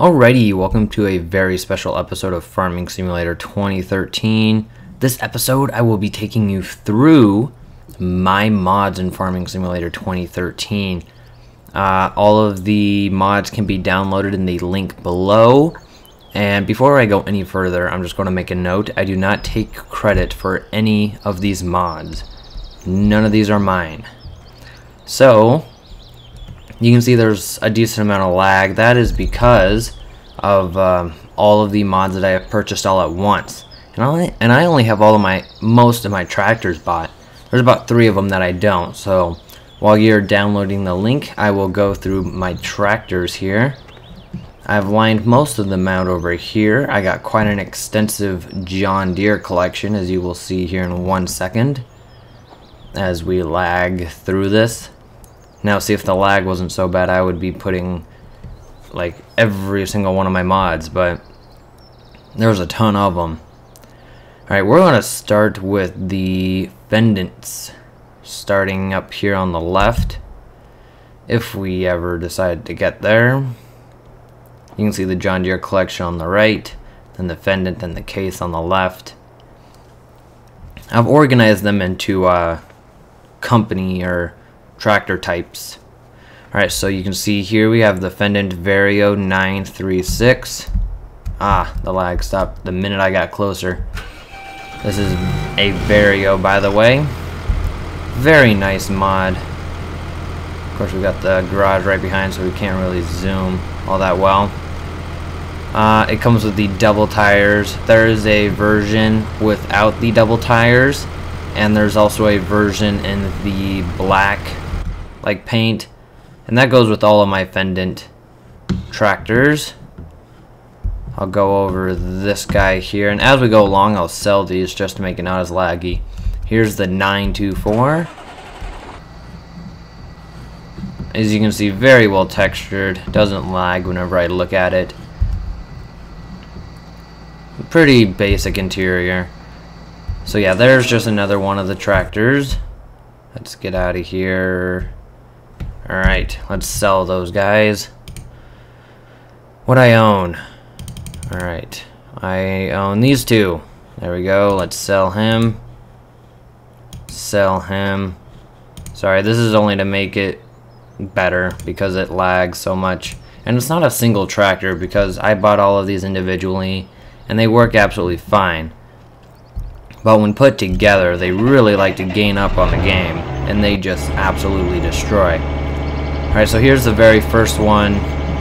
Alrighty, welcome to a very special episode of Farming Simulator 2013. This episode I will be taking you through my mods in Farming Simulator 2013. All of the mods can be downloaded in the link below. And before I go any further, I'm just going to make a note. I do not take credit for any of these mods. None of these are mine. So you can see there's a decent amount of lag. That is because of all of the mods that I have purchased all at once. And I only have most of my tractors bought. There's about 3 of them that I don't. So while you're downloading the link, I will go through my tractors here. I've lined most of them out over here. I got quite an extensive John Deere collection, as you will see here in 1 second, as we lag through this. Now, see, if the lag wasn't so bad, I would be putting like every single one of my mods, but there's a ton of them. Alright, we're going to start with the fendants, starting up here on the left, if we ever decide to get there. You can see the John Deere collection on the right, then the fendant and the case on the left. I've organized them into company or tractor types. Alright, so you can see here we have the Fendant Vario 936. The lag stopped the minute I got closer. This is a Vario, by the way. Very nice mod. Of course, we got the garage right behind, so we can't really zoom all that well. It comes with the double tires. There is a version without the double tires, and there's also a version in the black like paint, and that goes with all of my Fendant tractors. I'll go over this guy here, and as we go along I'll sell these just to make it not as laggy. Here's the 924. As you can see, very well textured, doesn't lag whenever I look at it. Pretty basic interior. So yeah, there's just another one of the tractors. Let's get out of here. Alright, let's sell those guys. What I own? Alright, I own these 2. There we go, let's sell him. Sell him. Sorry, this is only to make it better because it lags so much. And it's not a single tractor because I bought all of these individually and they work absolutely fine. But when put together, they really like to gain up on the game, and they just absolutely destroy. Alright, so here's the very first one,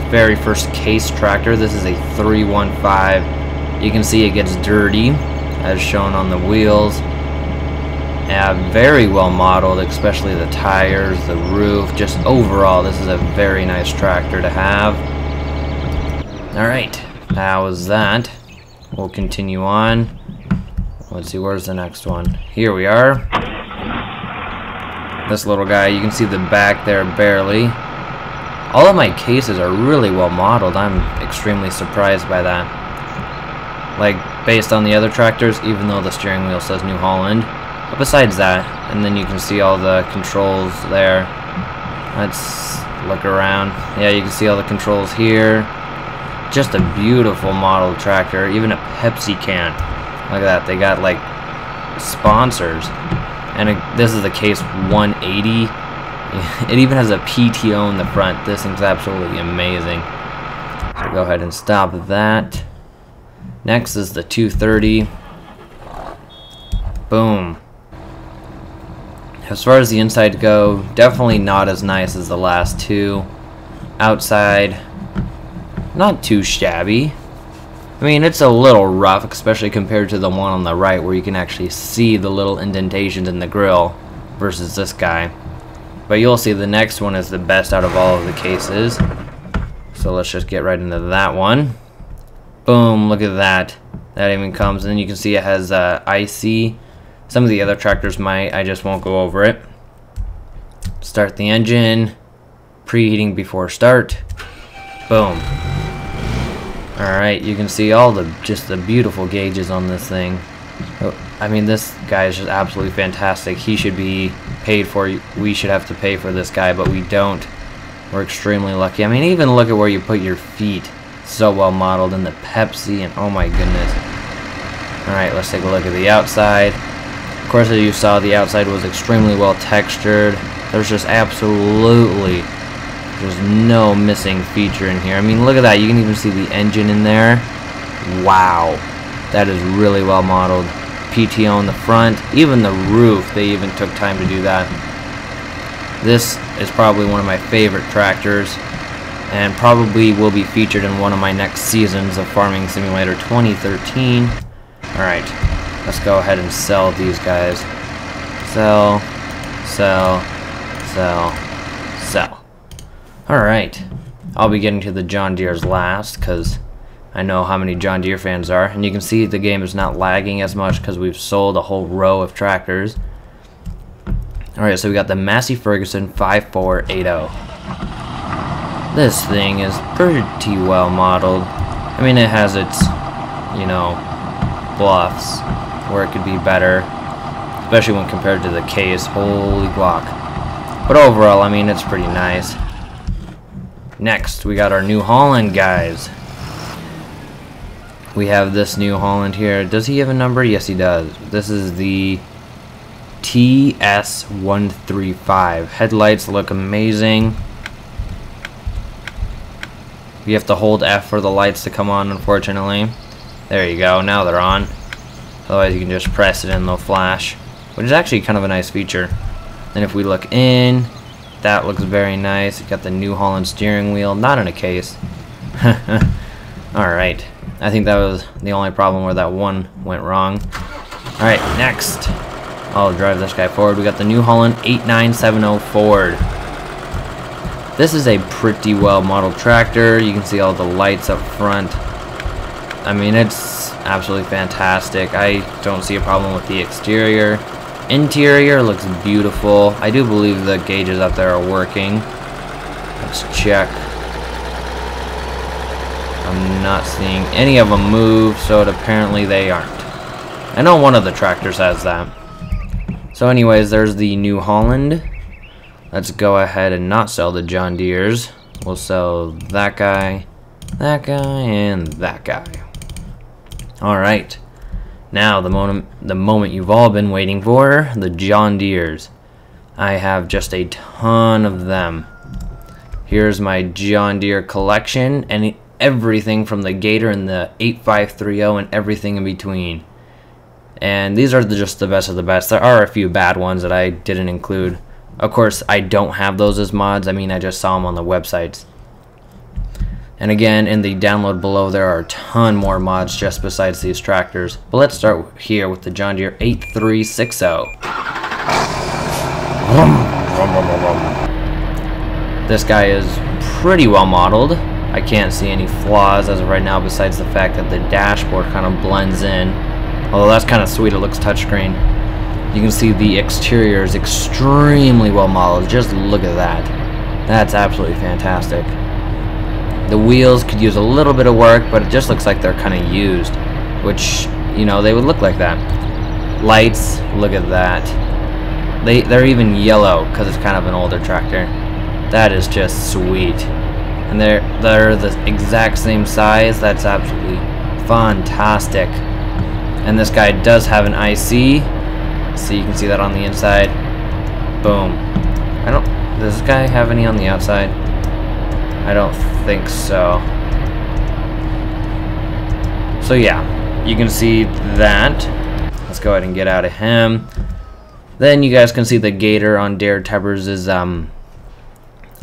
very first case tractor. This is a 315. You can see it gets dirty, as shown on the wheels. Very well modeled, especially the tires, the roof, just overall, this is a very nice tractor to have. Alright, that was that. We'll continue on. Let's see, where's the next one? Here we are. This little guy, you can see the back there barely. All of my cases are really well modeled. I'm extremely surprised by that. Like, based on the other tractors, even though the steering wheel says New Holland. But besides that, and then you can see all the controls there. Let's look around. Yeah, you can see all the controls here. Just a beautiful model tractor, even a Pepsi can. Look at that, they got like sponsors. And this is the case 180. It even has a PTO in the front. This thing's absolutely amazing. So go ahead and stop that. Next is the 230. Boom. As far as the inside go, definitely not as nice as the last 2. Outside, not too shabby. I mean, it's a little rough, especially compared to the one on the right where you can actually see the little indentations in the grill versus this guy. But you'll see the next one is the best out of all of the cases. So let's just get right into that one. Boom, look at that. That even comes, and then you can see it has IC. Some of the other tractors might, I just won't go over it. Start the engine. Preheating before start. Boom. Alright, you can see all just the beautiful gauges on this thing. I mean, this guy is just absolutely fantastic. He should be paid for. We should have to pay for this guy, but we don't. We're extremely lucky. I mean, even look at where you put your feet. so well modeled, and the Pepsi, and oh my goodness. Alright, let's take a look at the outside. Of course, as you saw, the outside was extremely well textured. There's just absolutely, there's no missing feature in here. I mean, look at that. You can even see the engine in there. Wow. That is really well modeled. PTO in the front, even the roof, they even took time to do that. This is probably one of my favorite tractors, and probably will be featured in one of my next seasons of Farming Simulator 2013. Alright, let's go ahead and sell these guys. Sell, sell, sell, sell. Alright, I'll be getting to the John Deere's last, because I know how many John Deere fans are, and you can see the game is not lagging as much because we've sold a whole row of tractors. Alright, so we got the Massey Ferguson 5480. This thing is pretty well modeled. I mean, it has its, you know, bluffs where it could be better, especially when compared to the case. Holy guac. But overall, I mean, it's pretty nice. Next, we got our New Holland guys. We have this New Holland here. Does he have a number? Yes, he does. This is the TS135. Headlights look amazing. You have to hold F for the lights to come on, unfortunately. There you go, now they're on. Otherwise you can just press it and they'll flash, which is actually kind of a nice feature. Then if we look in, that looks very nice. You got the New Holland steering wheel, not in a case. Alright, I think that was the only problem where that one went wrong. Alright, next, I'll drive this guy forward. We got the New Holland 8970 Ford. This is a pretty well modeled tractor. You can see all the lights up front. I mean, it's absolutely fantastic. I don't see a problem with the exterior. Interior looks beautiful. I do believe the gauges up there are working. Let's check. I'm not seeing any of them move, so apparently they aren't. I know one of the tractors has that. So anyways, there's the New Holland. Let's go ahead and not sell the John Deere's. We'll sell that guy, and that guy. Alright. Now, the moment you've all been waiting for, the John Deere's. I have just a ton of them. Here's my John Deere collection, and everything from the Gator and the 8530 and everything in between. And these are just the best of the best. There are a few bad ones that I didn't include. Of course, I don't have those as mods. I mean, I just saw them on the websites. And again, in the download below, there are a ton more mods just besides these tractors. But let's start here with the John Deere 8360. This guy is pretty well modeled. I can't see any flaws as of right now, besides the fact that the dashboard kind of blends in. Although that's kind of sweet, it looks touchscreen. You can see the exterior is extremely well modeled. Just look at that. That's absolutely fantastic. The wheels could use a little bit of work, but it just looks like they're kind of used, which, you know, they would look like that. Lights, look at that. They're even yellow because it's kind of an older tractor. That is just sweet. And they're the exact same size. That's absolutely fantastic. And this guy does have an IC. So you can see that on the inside. Boom. Does this guy have any on the outside? I don't think so. So yeah, you can see that. Let's go ahead and get out of him. Then you guys can see the Gator on Deere Tebbers's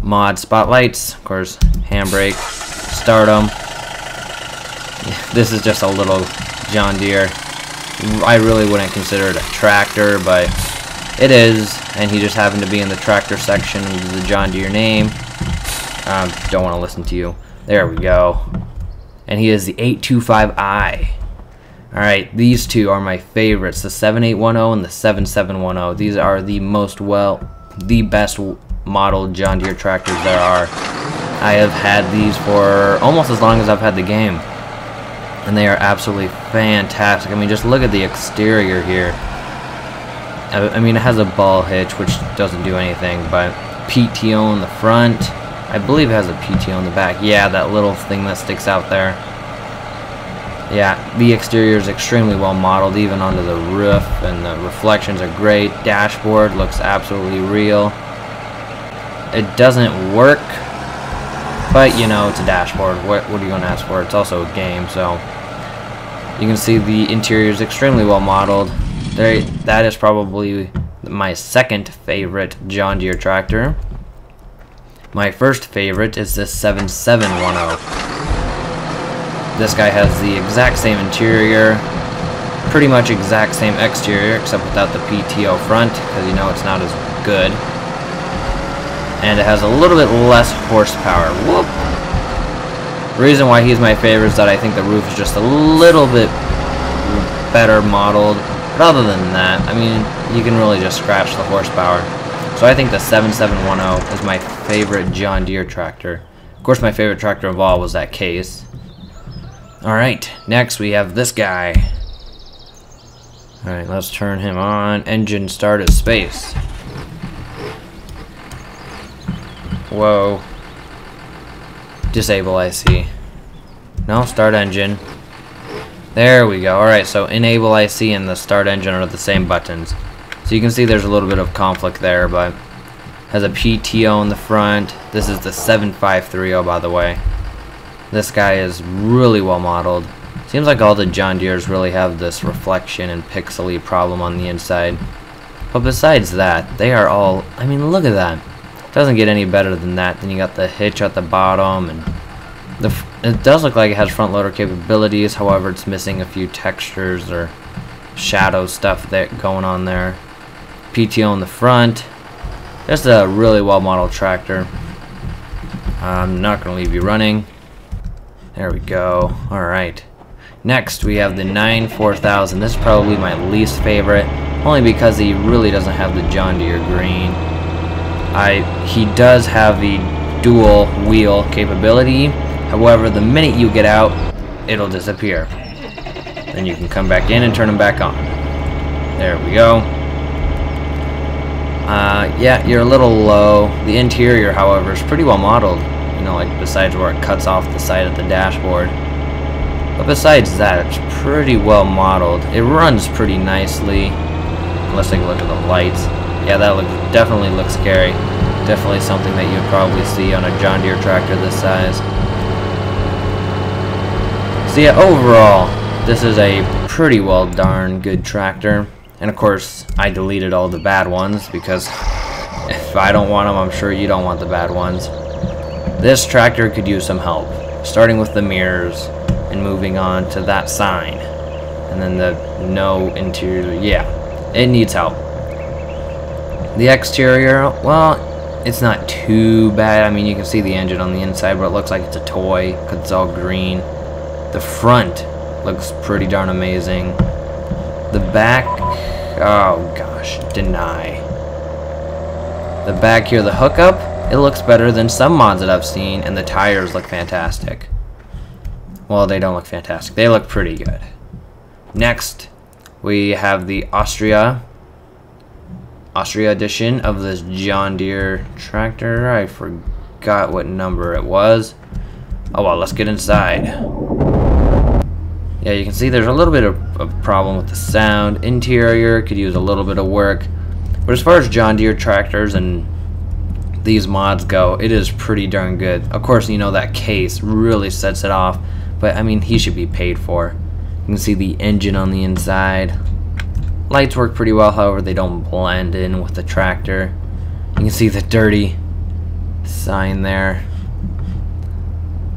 mod spotlights. Of course, handbrake, start them. This is just a little John Deere. I really wouldn't consider it a tractor, but it is, and he just happened to be in the tractor section with the John Deere name. Don't want to listen to you. There we go. And he is the 825i. Alright, these two are my favorites, the 7810 and the 7710. These are the best modeled John Deere tractors there are. I have had these for almost as long as I've had the game. And they are absolutely fantastic. I mean, just look at the exterior here. I mean, it has a ball hitch, which doesn't do anything, but PTO in the front. I believe it has a PTO on the back. Yeah, that little thing that sticks out there. Yeah, the exterior is extremely well modeled, even onto the roof, and the reflections are great. Dashboard looks absolutely real. It doesn't work, but you know, it's a dashboard. What are you going to ask for? It's also a game, so you can see the interior is extremely well modeled. That is probably my second favorite John Deere tractor. My first favorite is this 7710. This guy has the exact same interior, pretty much exact same exterior, except without the PTO front, because you know it's not as good. And it has a little bit less horsepower. Whoop! The reason why he's my favorite is that I think the roof is just a little bit better modeled. But other than that, I mean, you can really just scratch the horsepower. So I think the 7710 is my favorite John Deere tractor. Of course, my favorite tractor of all was that case. Alright, next we have this guy. Alright, let's turn him on. Engine start at space. Whoa. Disable IC. No, start engine. There we go. Alright, so enable IC and the start engine are the same buttons. So you can see there's a little bit of conflict there, but has a PTO in the front. This is the 7530, by the way. This guy is really well modeled. Seems like all the John Deeres really have this reflection and pixely problem on the inside. But besides that, they are all, I mean, look at that. It doesn't get any better than that. Then you got the hitch at the bottom, and it does look like it has front loader capabilities. However, it's missing a few textures or shadow stuff going on there. PTO in the front. Just a really well modeled tractor. I'm not going to leave you running. There we go. Alright. Next we have the 94000. This is probably my least favorite, only because he really doesn't have the John Deere green. He does have the dual wheel capability. However, the minute you get out, it'll disappear. Then you can come back in and turn them back on. There we go. Yeah, you're a little low. The interior, however, is pretty well modeled. You know, like besides where it cuts off the side of the dashboard. But besides that, it's pretty well modeled. It runs pretty nicely. Let's take a look at the lights. Yeah, that definitely looks scary. Definitely something that you'd probably see on a John Deere tractor this size. So yeah, overall, this is a pretty well darn good tractor. And of course, I deleted all the bad ones because if I don't want them, I'm sure you don't want the bad ones. This tractor could use some help, starting with the mirrors and moving on to that sign. And then the no interior, yeah, it needs help. The exterior, well, it's not too bad. I mean, you can see the engine on the inside, but it looks like it's a toy because it's all green. The front looks pretty darn amazing. The back, oh gosh, deny. The back here, the hookup, it looks better than some mods that I've seen, and the tires look fantastic. Well, they don't look fantastic. They look pretty good. Next, we have the Austria edition of this John Deere tractor. I forgot what number it was. Oh well, let's get inside. Yeah, you can see there's a little bit of a problem with the sound. Interior could use a little bit of work. But as far as John Deere tractors and these mods go, it is pretty darn good. Of course, you know, that case really sets it off. But, I mean, he should be paid for. You can see the engine on the inside. Lights work pretty well, however, they don't blend in with the tractor. You can see the dirty sign there.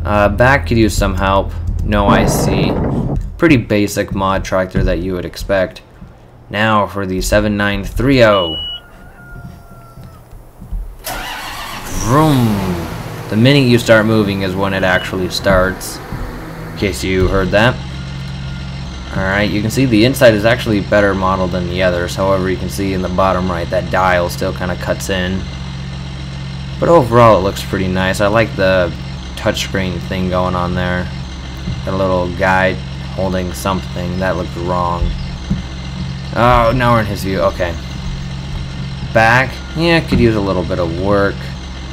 Back could use some help. No IC. Pretty basic mod tractor that you would expect. Now for the 7930. Vroom. The minute you start moving is when it actually starts. In case you heard that. Alright, you can see the inside is actually better modeled than the others. However, you can see in the bottom right that dial still kind of cuts in. But overall, it looks pretty nice. I like the touchscreen thing going on there. A little guy holding something. That looked wrong. Oh, now we're in his view. Okay. Back. Yeah, could use a little bit of work.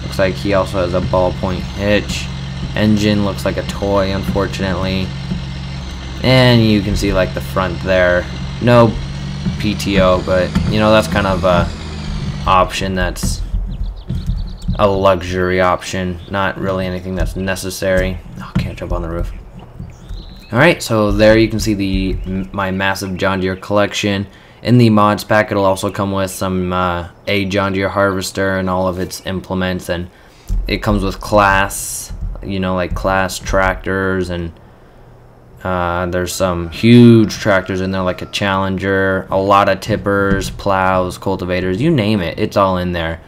Looks like he also has a ballpoint hitch. Engine looks like a toy, unfortunately. And you can see like the front there. No PTO, but you know, that's kind of a option that's a luxury option, not really anything that's necessary. Oh, can't jump on the roof. Alright, so there you can see my massive John Deere collection. In the mods pack, it'll also come with some a John Deere harvester and all of its implements, and it comes with class, you know, like class tractors, and there's some huge tractors in there like a Challenger, a lot of tippers, plows, cultivators, you name it, it's all in there.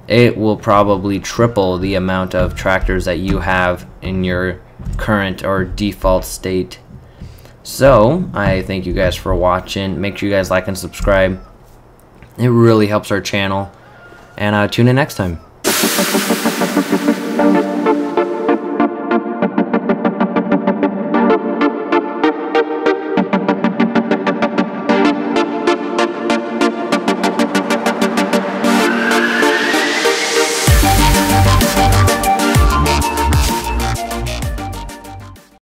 It will probably triple the amount of tractors that you have in your current or default state. So I thank you guys for watching. Make sure you guys like and subscribe. It really helps our channel, and tune in next time.